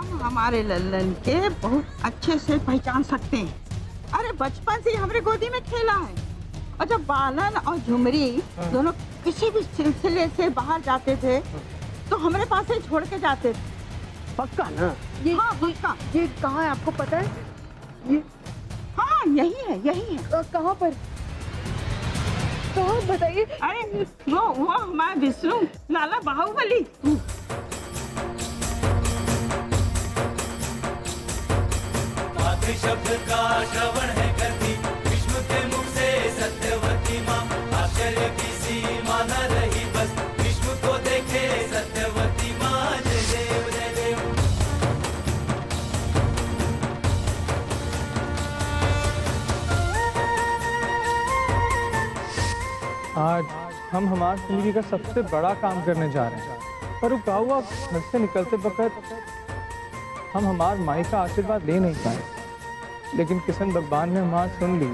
हम हमारे लल्लन के बहुत अच्छे से पहचान सकते हैं। अरे बचपन से हमारे गोदी में खेला है। और जब बालन और झुमरी दोनों किसी भी सिलसिले से बाहर जाते थे तो हमारे पास ही छोड़ के जाते थे। पक्का ना? हाँ पक्का। ये कहाँ है आपको पता है? ये हाँ यही है। कहाँ पर? कहाँ बताइए? अरे वो हमारा विष्णु लाला बाहुबली। शब्द का श्रवण है करती विष्णु के मुख से सत्यवती माँ, आश्चर्य की सीमा न रही बस विष्णु को देखे सत्यवती माँ। जय देव जय देव। आज हम हमारी जिंदगी का सबसे बड़ा काम करने जा रहे हैं, पर रुका हुआ घर से निकलते वक्त हम हमार माई का आशीर्वाद ले नहीं पाए, लेकिन किशन भगवान ने हमार सुन ली।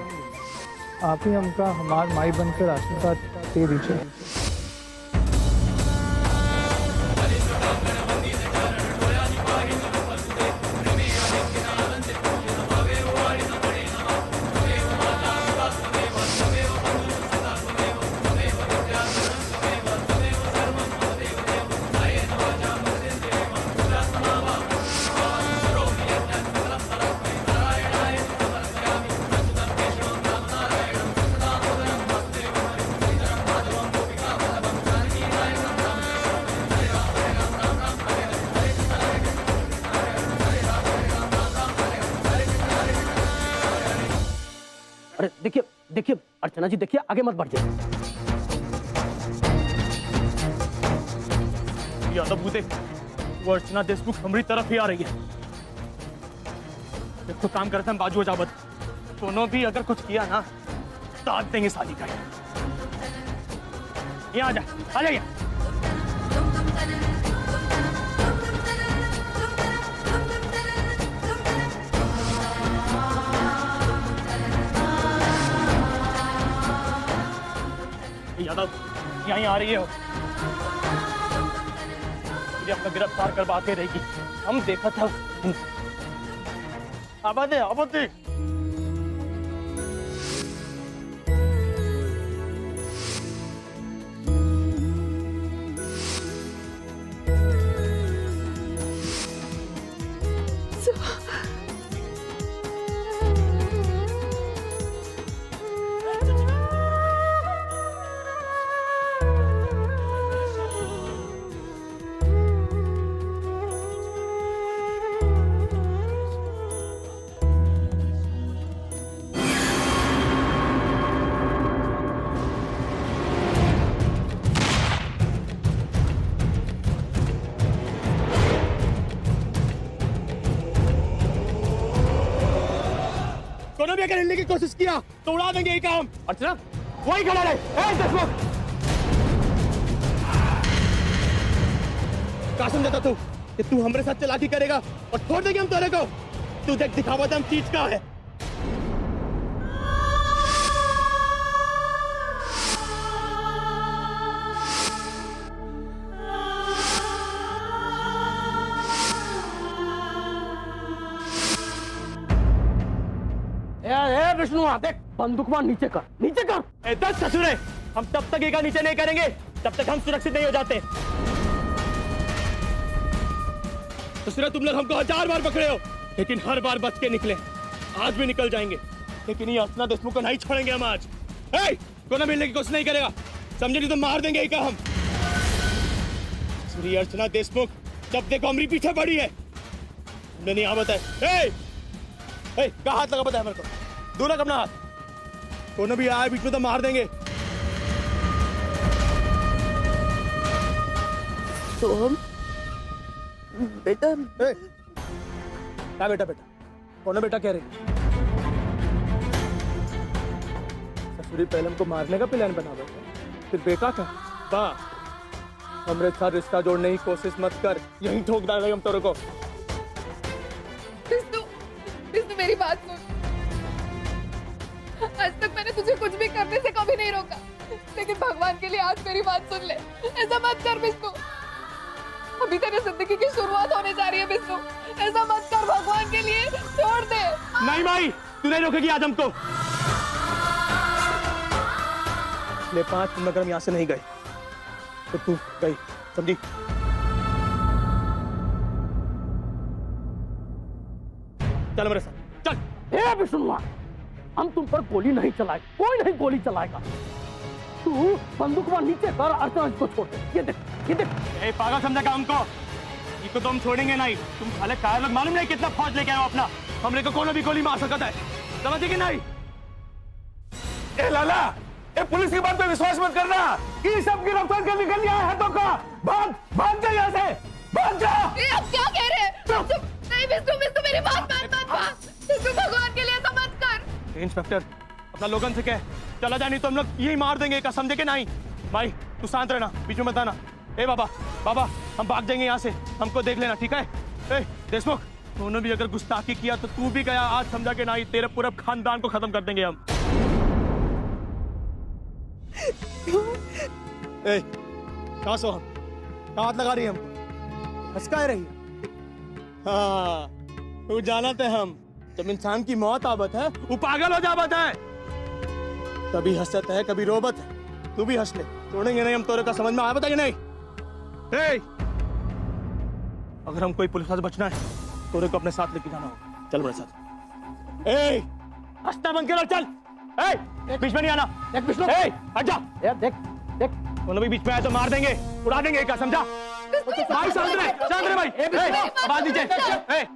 आप ही हमका हमार माई बनकर आशीर्वाद दे दीजिए। अरे देखिए अर्चना जी, देखिए आगे मत बढ़ जाइए। यादव बूते, वो अर्चना देशमुख हमारी तरफ ही आ रही है। एक तो काम करते हैं बाजू हो जावत, दोनों भी अगर कुछ किया ना ताक देंगे शादी का। यहाँ आ जाइए। यादव यहीं आ रही है, मुझे अपना गिरफ्तार करवाते रहेगी। हम देखा था। आबादी दोनों भी अगर हिलने की कोशिश किया तो उड़ा देंगे ये काम। अर्चना वही खड़ा रहे। देशमुख कसम देता तू कि तू हमारे साथ चालाकी करेगा और छोड़ देंगे हम तेरे को। तू देख दिखावा दम चीज का है। विष्णु देख, बंदूक मार, नीचे कर। दस ससुर है, हम तब तक ये नीचे नहीं करेंगे तब तक हम सुरक्षित नहीं हो जाते। ससुर तुम लोग हमको 1000 बार पकड़े हो लेकिन हर बार बच के निकले। आज भी निकल जाएंगे लेकिन ये अर्चना देशमुख को नहीं छोड़ेंगे हम आज। कोई मिलने की कोशिश नहीं करेगा, समझे? नहीं तो मार देंगे एक हम। श्री अर्चना देशमुख जब देखो हमारी पीछे पड़ी है। हमने नहीं आवत है। कहाँ हाथ लगा पता है मेरे को? दूर रख अपना हाथ। कोनो भी आए बीच में तो मार देंगे। तो हम बेटा क्या बेटा कोनो बेटा कह रही? ससुरी पहले हमको मारने का प्लान बना बैठा, फिर बेटा का हमरे साथ रिश्ता जोड़ने की कोशिश मत कर, यहीं ठोक डालेंगे हम तेरे को। विष्णु मेरी बात सुन। आज तक मैंने तुझे कुछ भी करने से कभी नहीं रोका, लेकिन भगवान के लिए आज मेरी बात सुन ले। ऐसा मत कर विष्णु। अभी तेरी जिंदगी की शुरुआत होने जा रही है विष्णु। ऐसा मत कर, भगवान के लिए छोड़ दे। नहीं माई, तू नहीं रोकेगी आज हमको। ले 5 मिनट अगर हम यहाँ से नहीं गए तो तू गई, समझी? चल मेरे साथ, चल। ए विष्णु, हम तुम पर गोली नहीं चलाए, कोई नहीं गोली चलाएगा। तू बंदूक वहां नीचे कर, अर्चना को छोड़ दे। ये देख, ये देख। ए पागल समझा का हमको? ये तो तुम छोड़ेंगे नहीं। तुम साले कायर लोग, मालूम नहीं कितना फौज लेके आए हो अपना। हमने को कोनो भी गोली मार सकता है, समझे कि नहीं? ए लाला, ए पुलिस की बात पे विश्वास मत करना। ये सब गिरफ्तार कर निकल आया है तो का भाग भाग जा यहाँ से, भाग जा। ये आप क्या कह रहे हैं? नहीं विष्णु, विष्णु मेरी बात मान, मत भाग। विष्णु भगवान के लिए ऐसा मत कर। इंस्पेक्टर, अपना लोगन से कह चला जाए, नहीं तो हम लोग यही मार देंगे, का समझे कि नहीं? भाई तू शांत रहना, बीच में मत आना। ए बाबा, बाबा हम भाग जाएंगे यहाँ से, हमको देख लेना, ठीक है? ए देशमुख, तूने भी अगर गुस्ताखी किया तो तू भी गया आज, समझा कि नहीं? तेरे पूरे खानदान को खत्म कर देंगे हम। ए कहाँ सो हम? कहाँ हाथ लगा रही है हमको? हंसका रही? हाँ, तू जानते हम जब इंसान की मौत आवत है वो पागल हो जावत है। कभी हंसत है, कभी रोबत है। तू भी हंस ले, छोड़ेंगे नहीं हम तोरे का, समझ में आया बताइए नहीं? ए, अगर हम कोई पुलिस से बचना है तोरे को अपने साथ लेके जाना होगा। चल मेरे साथ। ए, हंसना बंद करो, चल। ए, बीच में नहीं आना। देख विष्णु, ए, हट जा। ए देख, देख। दोनों भी बीच में आए तो मार देंगे, उड़ा देंगे, क्या समझा? भाई शांत रहे भाई। आवाज नीचे। ए,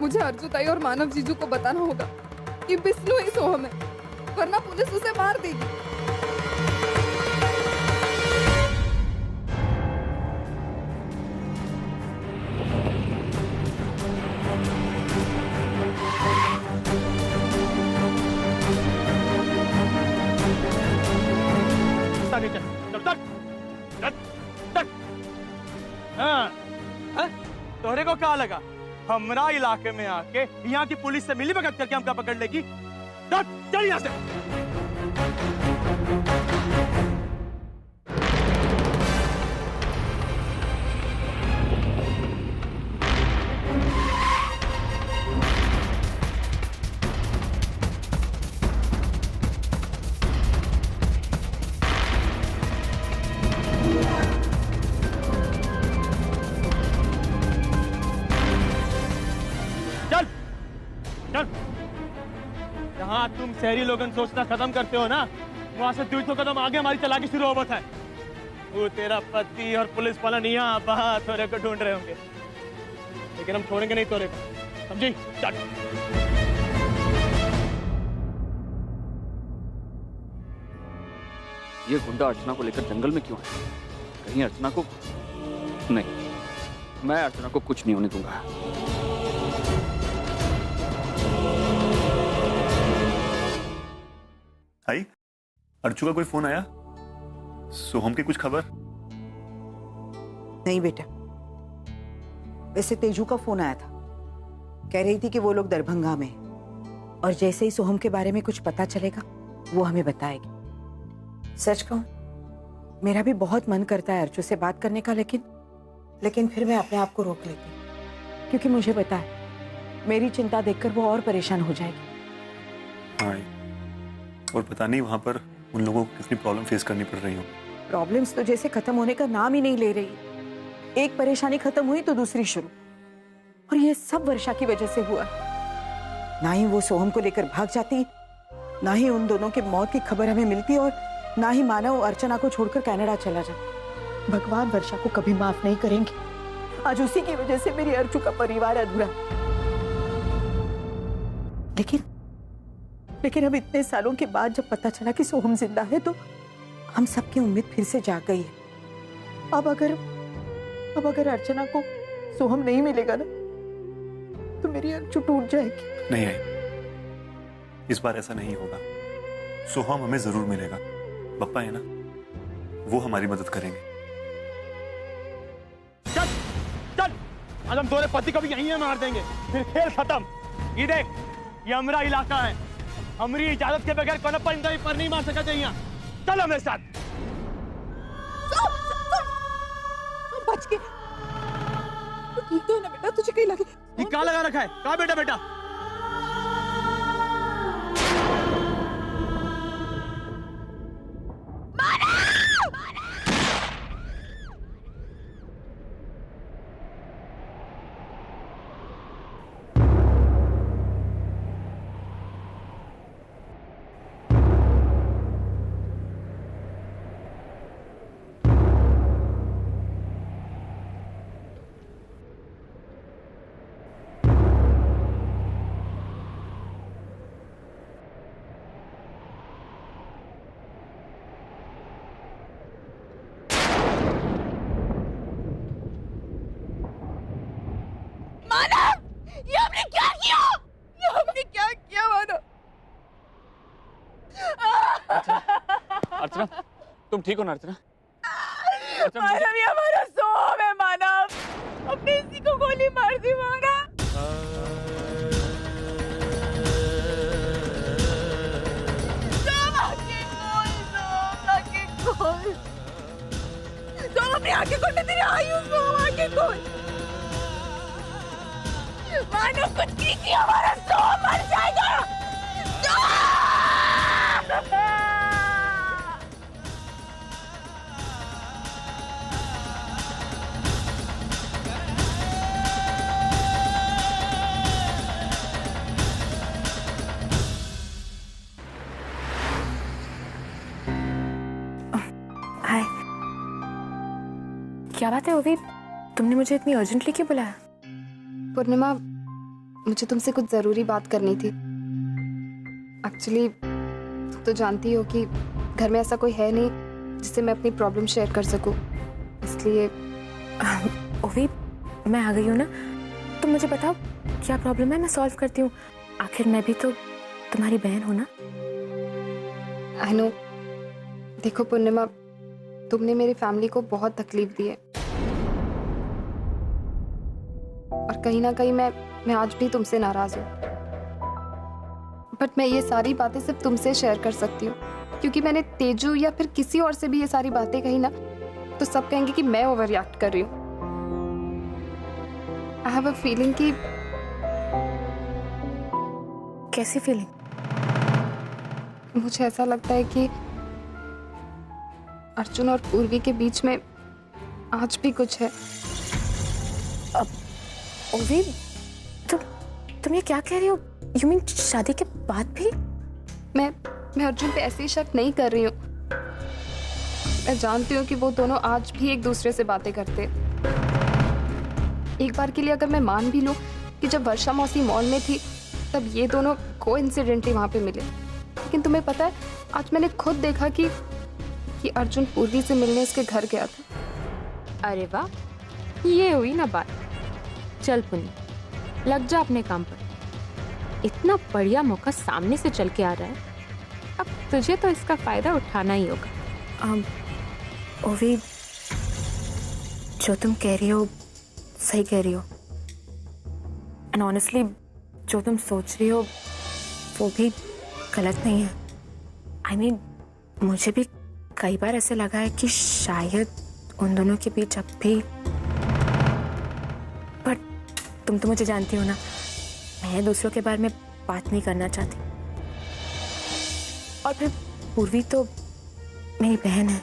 मुझे अर्जुताई और मानव जीजू को बताना होगा कि विष्णु ही सोहम है, वरना पुलिस उसे मार देगी। तोहरे को क्या लगा हमरा इलाके में आके यहाँ की पुलिस से मिली भगत करके हमका पकड़ लेगी? चल यहाँ से। जहाँ तुम शहरी लोगन सोचना खत्म करते हो ना, वहां से 200 कदम आगे हमारी चालाकी शुरू होता है। वो तेरा पति और पुलिस वाला यहाँ वहां तोरे को ढूंढ रहे होंगे, लेकिन हम छोड़ेंगे नहीं तोरे को, समझी? चल। ये गुंडा अर्चना को लेकर जंगल में क्यों है? कहीं अर्चना को? नहीं, मैं अर्चना को कुछ नहीं होने दूंगा। आई, अर्चू का कोई फोन आया? सोहम की कुछ खबर? नहीं बेटा, वैसे तेजू का फोन आया था, कह रही थी कि वो लोग दरभंगा में, और जैसे ही सोहम के बारे में कुछ पता चलेगा वो हमें बताएगी। सच कहूं, मेरा भी बहुत मन करता है अर्चू से बात करने का, लेकिन फिर मैं अपने आप को रोक लेती हूं, क्योंकि मुझे पता है मेरी चिंता देखकर वो और परेशान हो जाएगी। हाँ, और पता नहीं वहां पर उन लोगों को कितनी प्रॉब्लम फेस करनी पड़ रही हो। प्रॉब्लम्स तो जैसे खत्म होने का नाम ही नहीं ले रही। एक परेशानी खत्म हुई तो दूसरी शुरू, और ये सब वर्षा की वजह से हुआ। ना ही वो सोहम को लेकर भाग जाती, ना ही उन दोनों की मौत की खबर हमें मिलती, और ना ही मानव अर्चना को छोड़कर कनाडा चला जाता। भगवान वर्षा को कभी माफ नहीं करेंगे। आज उसी की वजह से मेरी अर्चू का परिवार अधूरा। लेकिन अब इतने सालों के बाद जब पता चला कि सोहम जिंदा है, तो हम सबकी उम्मीद फिर से जाग गई है। अब अगर अर्चना को सोहम नहीं मिलेगा ना, तो मेरी अर्चू टूट जाएगी। नहीं आई, इस बार ऐसा नहीं होगा। सोहम हमें जरूर मिलेगा। पप्पा है ना, वो हमारी मदद करेंगे। चल चल, आज हम दोनों पति को भी यहीं मार देंगे, फिर खेल खत्म। ये देख, ये हमारा इलाका है, हमारी इजाजत के बगैर कोई परिंदा भी पर नहीं मार सका चाहिए। चल हमारे साथ। बच के ठीक तो है ना बेटा, तुझे कहीं लगे? ये क्या लगा रखा है? कहाँ बेटा बेटा? अर्चना, तुम ठीक हो ना अर्चना? मानव, ये हमारा सोहम है मानव, अपने इसी को गोली मार दी मानव। सोहम अपनी आंखें खोल, मैं तेरी आई हूँ, सोहम आंखें खोल। मानव कुछ कीजिए, हमारा सोहम मर जाएगा। हाय, क्या बात है ओवी, तुमने मुझे इतनी अर्जेंटली क्यों बुलाया? पूर्णिमा, मुझे तुमसे कुछ जरूरी बात करनी थी। एक्चुअली तुम तो जानती हो कि घर में ऐसा कोई है नहीं जिससे मैं अपनी प्रॉब्लम शेयर कर सकूं, इसलिए ओवी, मैं आ गई हूँ ना, तुम मुझे बताओ क्या प्रॉब्लम है, मैं सॉल्व करती हूँ। आखिर मैं भी तो तुम्हारी बहन हूँ ना। I know. देखो पूर्णिमा, तुमने मेरी फैमिली को बहुत तकलीफ दी है और कहीं ना कहीं मैं आज भी तुमसे नाराज हूँ, बट मैं ये सारी बातें सिर्फ तुमसे शेयर कर सकती हूँ, क्योंकि मैंने तेजू या फिर किसी और से भी ये सारी बातें कही ना तो सब कहेंगे कि मैं ओवर रिएक्ट कर रही हूँ। आई हैव अ फीलिंग कि कैसी फीलिंग? मुझे ऐसा लगता है कि अर्जुन और पूर्वी के बीच में आज भी कुछ है। ओवी, तुम ये क्या कह रही हो? यू मीन शादी के बाद भी? मैं अर्जुन पे ऐसे ही शक नहीं कर रही हूँ। मैं जानती हूँ कि वो दोनों आज भी एक दूसरे से बातें करते। एक बार के लिए अगर मैं मान भी लूँ कि जब वर्षा मौसी मॉल में थी तब ये दोनों कोइंसिडेंटली वहां पे मिले, लेकिन तुम्हें पता है आज मैंने खुद देखा कि अर्जुन पूर्वी से मिलने उसके घर गया था। अरे वाह, ये हुई ना बात। चल पुनी, लग जा अपने काम पर। इतना बढ़िया मौका सामने से चल के आ रहा है, अब तुझे तो इसका फायदा उठाना ही होगा। ओवी, जो तुम कह रही हो सही कह रही हो, एंड ऑनेस्टली जो तुम सोच रही हो वो भी गलत नहीं है। आई मीन, मुझे भी कई बार ऐसे लगा है कि शायद उन दोनों के बीच अब भी, बट तुम तो मुझे जानती हो ना, मैं दूसरों के बारे में बात नहीं करना चाहती। और फिर पूर्वी तो मेरी बहन है,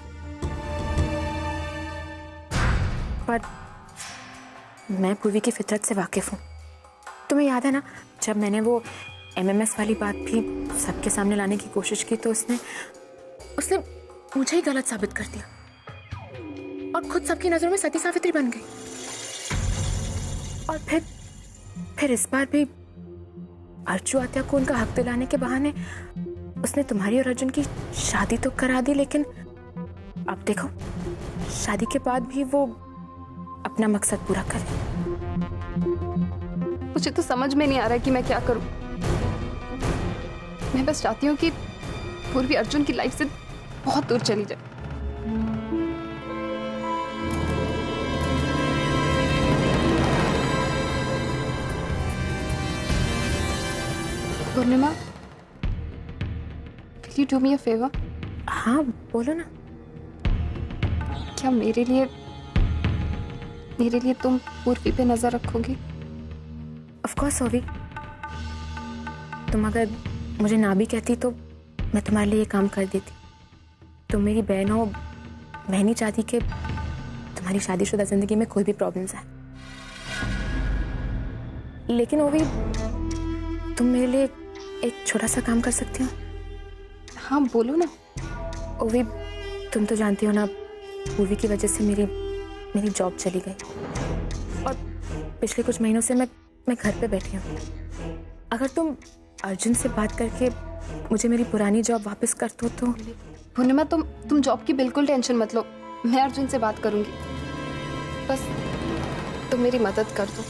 पर मैं पूर्वी की फितरत से वाकिफ हूँ। तुम्हें याद है ना, जब मैंने वो MMS वाली बात भी सबके सामने लाने की कोशिश की तो उसने मुझे ही गलत साबित कर दिया और खुद सबकी नजरों में सती सावित्री बन गई। और फिर इस बार भी अर्जु आत्या को उनका हक दिलाने के बहाने उसने तुम्हारी और अर्जुन की शादी तो करा दी, लेकिन अब देखो शादी के बाद भी वो अपना मकसद पूरा करे। मुझे तो समझ में नहीं आ रहा है कि मैं क्या करूं। मैं बस चाहती हूँ कि पूर्वी अर्जुन की लाइफ से बहुत दूर चली जाए। पूर्णिमा, will you do me a favor? हाँ बोलो ना। क्या मेरे लिए तुम पूर्वी पे नजर रखोगी? ऑफ कोर्स ओवी, तुम अगर मुझे ना भी कहती तो मैं तुम्हारे लिए ये काम कर देती। तुम मेरी बहन हो, मैं नहीं चाहती कि तुम्हारी शादीशुदा जिंदगी में कोई भी प्रॉब्लम्स आए। लेकिन ओवी, तुम मेरे लिए एक छोटा सा काम कर सकती हो? हाँ बोलो ना। ओवी, तुम तो जानती हो ना, पूर्वी की वजह से मेरी जॉब चली गई और पिछले कुछ महीनों से मैं घर पे बैठी हूँ। अगर तुम अर्जुन से बात करके मुझे मेरी पुरानी जॉब वापस कर दो तो। पूर्णिमा, तुम जॉब की बिल्कुल टेंशन मत लो, मैं अर्जुन से बात करूंगी। बस तुम मेरी मदद कर दो।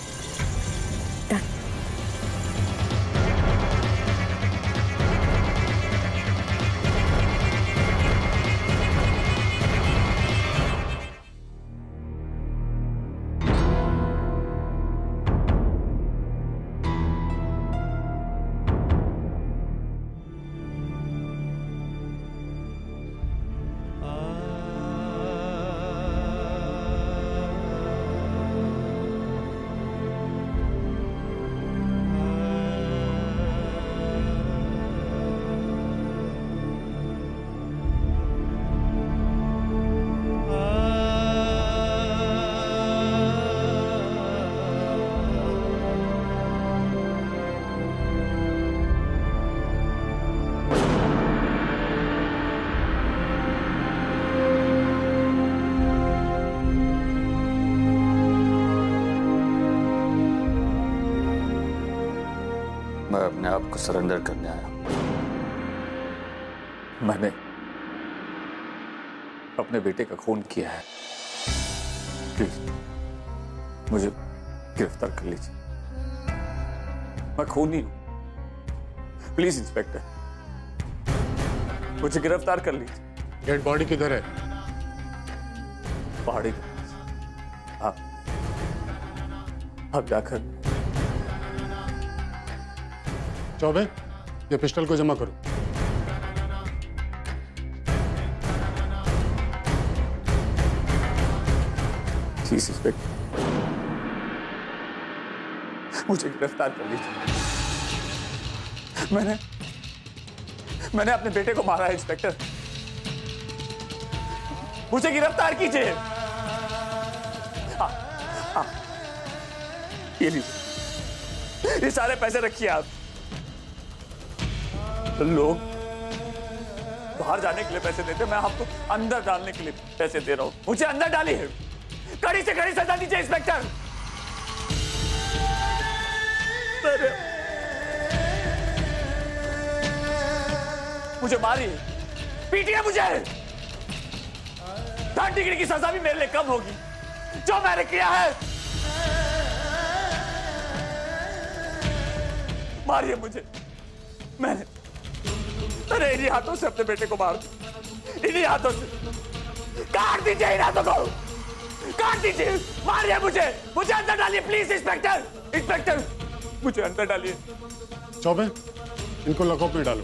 मैं अपने आप को सरेंडर करने आया। मैंने अपने बेटे का खून किया है। प्लीज मुझे गिरफ्तार कर लीजिए। मैं खूनी हूं। प्लीज इंस्पेक्टर, मुझे गिरफ्तार कर लीजिए। डेड बॉडी किधर है? पहाड़ी। आप जाकर। चौबे, ये पिस्टल को जमा करो। प्लीज इंस्पेक्टर, मुझे गिरफ्तार कर लीजिए। मैंने अपने बेटे को मारा है इंस्पेक्टर। मुझे गिरफ्तार कीजिए। ये लीजिए, ये सारे पैसे रखिए आप। लोग बाहर जाने के लिए पैसे देते, मैं आपको अंदर डालने के लिए पैसे दे रहा हूं। मुझे अंदर डालिए। कड़ी से कड़ी सजा दीजिए इंस्पेक्टर। मुझे मारिए, पीटिए मुझे। दांत टिकने की सजा भी मेरे लिए कम होगी जो मैंने किया है। मारिए मुझे। मैंने इन्हीं हाथों से अपने बेटे को मार दिया। इन्हीं हाथों से। काट दीजिए इन हाथों को, काट दीजिए। मारिए मुझे। मुझे अंदर डालिए प्लीज इंस्पेक्टर। इंस्पेक्टर, मुझे अंदर डालिए। चौबे, इनको लॉकअप में डालो।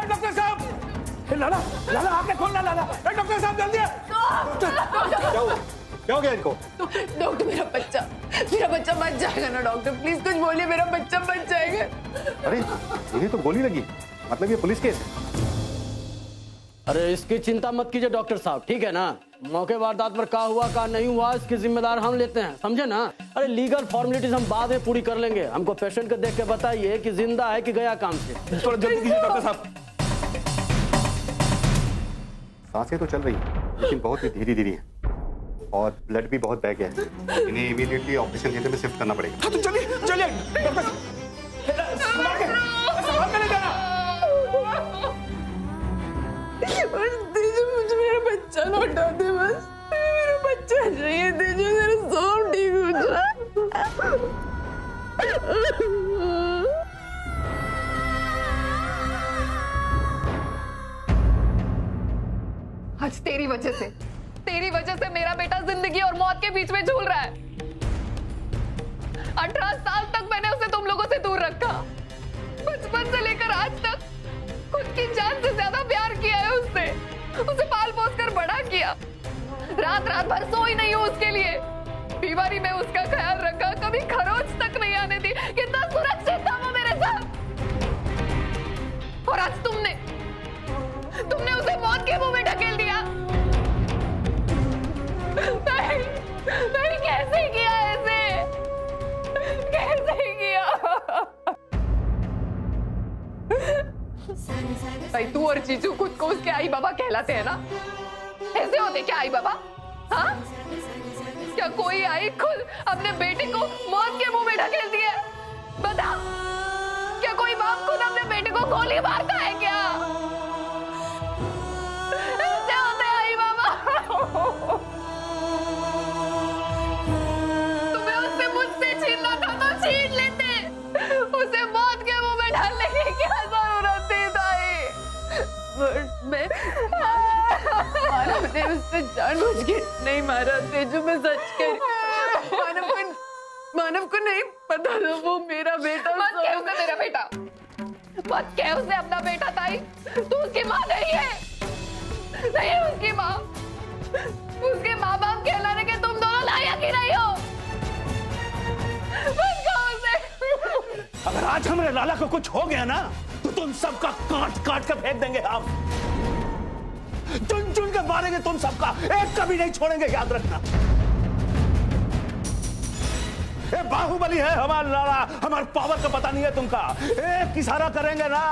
डॉक्टर साहब, लाला लाला आंखें खोलना। लाला, डॉक्टर साहब जल्दी। क्या हो गया इनको? डॉक्टर, मेरा बच्चा बच जाएगा ना डॉक्टर? प्लीज कुछ बोलिए, मेरा बच्चा बच जाएगा। अरे इन्हें तो गोली लगी, मतलब ये पुलिस केस है। अरे इसकी चिंता मत कीजिए डॉक्टर साहब, ठीक है ना? मौके वारदात पर क्या हुआ क्या नहीं हुआ इसकी जिम्मेदार हम लेते हैं, समझे ना? अरे लीगल फॉर्मेलिटीज हम बाद में पूरी कर लेंगे। हमको पेशेंट को देख के बताइए कि जिंदा है कि गया काम से। थोड़ा जल्दी कीजिए डॉक्टर साहब। सांसें तो चल रही है लेकिन बहुत ही धीरे धीरे है और ब्लड भी बहुत बह गया है। इन्हें इमीडिएटली ऑपरेशन थिएटर में शिफ्ट करना पड़ेगा। हाँ, तो चलिए डॉक्टर साहब। तेजू मुझे मेरा बच्चा लौटा दे बस, मेरा बच्चा चाहिए तेजू, मेरा सब ठीक हो जाए। आज तेरी वजह से मेरा बेटा जिंदगी और मौत के बीच में झूल रहा है। 18 साल तक मैंने उसे तुम लोगों से दूर रखा, बचपन से लेकर आज तक खुद की जान से ज्यादा प्यार किया है उससे, उसे पाल पोस कर बड़ा किया। रात रात भर सोई नहीं हूँ उसके लिए, बीमारी में उसका ख्याल रखा, कभी खरोच तक नहीं आने दी। कितना सुरक्षित था वो मेरे साथ। और आज तुमने उसे मौत के मुंह में ढकेल दिया। नहीं, कैसे किया ऐसे, कैसे किया? भाई तू और जीजू खुद को उसके आई बाबा कहलाते हैं ना? ऐसे होते क्या आई बाबा? हाँ? क्या कोई आई खुद अपने बेटे को मौत के मुंह में ढकेल दिया? बता, क्या कोई बाप खुद अपने बेटे को गोली मारता है क्या? ऐसे होते आई बाबा। तुम्हें उससे मुझसे छीनना था तो छीन लेते, उसे मौत के मुंह में डालने की क्या जरूरत थी ताई? मैं मानव ने उससे जानबूझ के नहीं मारा तेजू, मैं सच कह, मानव को नहीं पता था वो मेरा बेटा। मत कह उसे मेरा बेटा, मत कह उसे अपना बेटा ताई, तू उसकी माँ नहीं है, नहीं उसकी माँ। उसके माँ बाप कहलाने के तुम दोनों लायक ही नहीं हो। मत कहो उसे। अगर आज हमारे लाला को कुछ हो गया ना तो तुम सबका काट काट कर फेंक देंगे हम, चुन चुन कर मारेंगे तुम सबका, एक कभी नहीं छोड़ेंगे, याद रखना। ये बाहुबली है हमारा लाला, हमारे पावर का पता नहीं है तुमका। एक इशारा करेंगे ना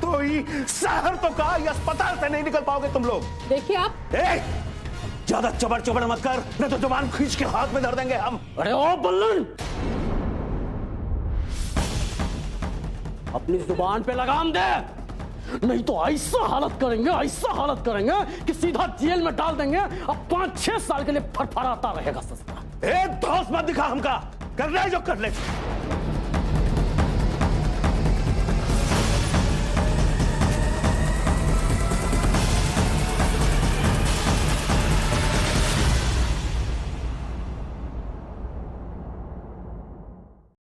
तो ही शहर तो का अस्पताल से नहीं निकल पाओगे तुम लोग। देखिए आप ज्यादा चबड़ चबड़ मत कर, नहीं तो जुबान खींच के हाथ में धर देंगे हम। अरे ओ बल्लन, अपनी जुबान पे लगाम दे, नहीं तो ऐसा हालत करेंगे कि सीधा जेल में डाल देंगे। अब 5-6 साल के लिए फड़फड़ाता रहेगा ससुरा। एक दोस्त मत दिखा हमका, कर ले जो कर ले।